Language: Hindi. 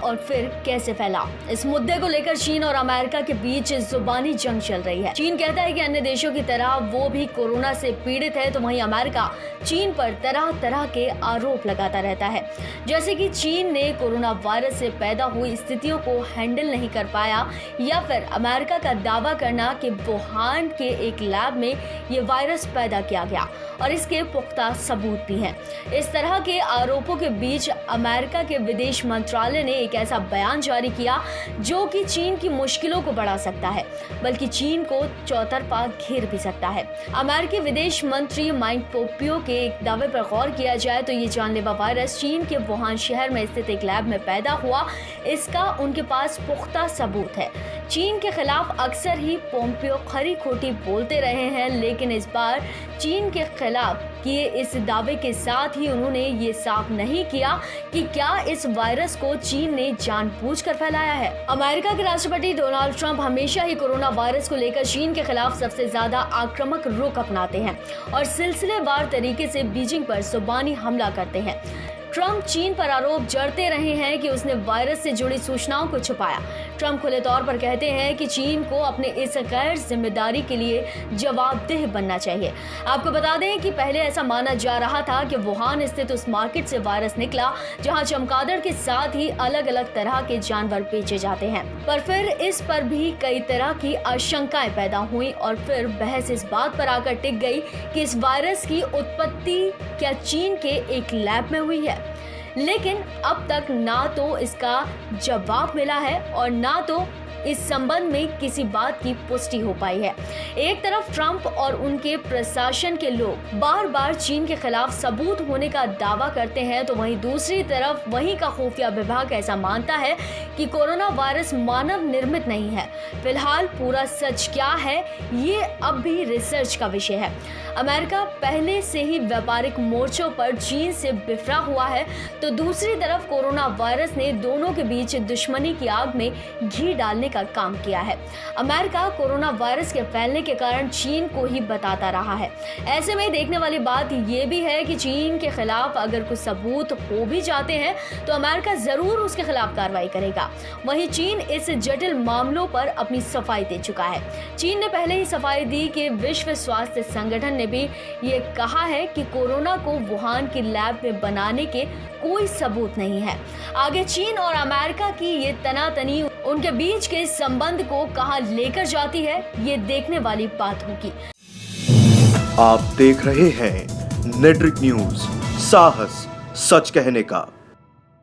और फिर कैसे फैला। इस मुद्दे को लेकर चीन और अमेरिका के बीच जुबानी जंग चल रही है। चीन कहता है कि अन्य देशों की तरह वो भी कोरोना से पीड़ित है, तो वहीं अमेरिका चीन पर तरह तरह के आरोप लगाता रहता है, जैसे कि चीन ने कोरोना वायरस से पैदा हुई स्थितियों को हैंडल नहीं कर पाया, या फिर अमेरिका का दावा करना कि वुहान के एक लैब में ये वायरस पैदा किया गया और इसके पुख्ता सबूत भी हैं। इस तरह के आरोपों के बीच अमेरिका के विदेश मंत्रालय ने एक ऐसा बयान जारी किया जो कि चीन की मुश्किलों को बढ़ा सकता है, बल्कि चीन को चौतरफा घेर भी सकता है। अमेरिकी विदेश मंत्री माइक पोम्पियो के एक दावे पर गौर किया जाए तो ये जानलेवा वायरस चीन के वुहान शहर में स्थित एक लैब में पैदा हुआ, इसका उनके पास पुख्ता सबूत है। चीन के खिलाफ अक्सर ही पोम्पियो खरी खोटी बोलते रहे हैं, लेकिन इस बार चीन के खिलाफ किए इस दावे के साथ ही उन्होंने ये साफ नहीं किया कि क्या इस वायरस को चीन ने जानबूझकर फैलाया है। अमेरिका के राष्ट्रपति डोनाल्ड ट्रंप हमेशा ही कोरोना वायरस को लेकर चीन के खिलाफ सबसे ज्यादा आक्रामक रुख अपनाते हैं और सिलसिलेवार तरीके से बीजिंग पर जुबानी हमला करते हैं। ट्रंप चीन पर आरोप जड़ते रहे हैं कि उसने वायरस से जुड़ी सूचनाओं को छुपाया। ट्रंप खुले तौर पर कहते हैं कि चीन को अपने इस गैर जिम्मेदारी के लिए जवाबदेह बनना चाहिए। आपको बता दें कि पहले ऐसा माना जा रहा था कि वुहान स्थित उस मार्केट से वायरस निकला जहां चमगादड़ के साथ ही अलग अलग तरह के जानवर बेचे जाते हैं, पर फिर इस पर भी कई तरह की आशंकाएं पैदा हुई और फिर बहस इस बात पर आकर टिक गई कि इस वायरस की उत्पत्ति क्या चीन के एक लैब में हुई है। लेकिन अब तक ना तो इसका जवाब मिला है और ना तो इस संबंध में किसी बात की पुष्टि हो पाई है। एक तरफ ट्रंप और उनके प्रशासन के लोग बार बार चीन के खिलाफ सबूत होने का दावा करते हैं, तो वहीं दूसरी तरफ वहीं का खुफिया विभाग ऐसा मानता है कि कोरोना वायरस मानव निर्मित नहीं है। फिलहाल पूरा सच क्या है ये अब भी रिसर्च का विषय है। अमेरिका पहले से ही व्यापारिक मोर्चों पर चीन से बिफरा हुआ है, तो दूसरी तरफ कोरोना वायरस ने दोनों के बीच दुश्मनी की आग में घी डालने का काम किया है। अमेरिका कोरोना वायरस के फैलने के कारण चीन को ही बताता रहा है। ऐसे में देखने वाली बात यह भी है कि चीन के खिलाफ अगर कुछ सबूत हो भी जाते हैं तो अमेरिका जरूर उसके खिलाफ कार्रवाई करेगा। वहीं चीन इस जटिल मामलों पर अपनी सफाई दे चुका है। चीन ने पहले ही सफाई दी कि विश्व स्वास्थ्य संगठन ने भी ये कहा है कि कोरोना को वुहान की लैब में बनाने के कोई सबूत नहीं है। आगे चीन और अमेरिका की ये तनातनी उनके बीच के संबंध को कहां लेकर जाती है, ये देखने वाली बात होगी। आप देख रहे हैं नेट्रिक न्यूज, साहस सच कहने का।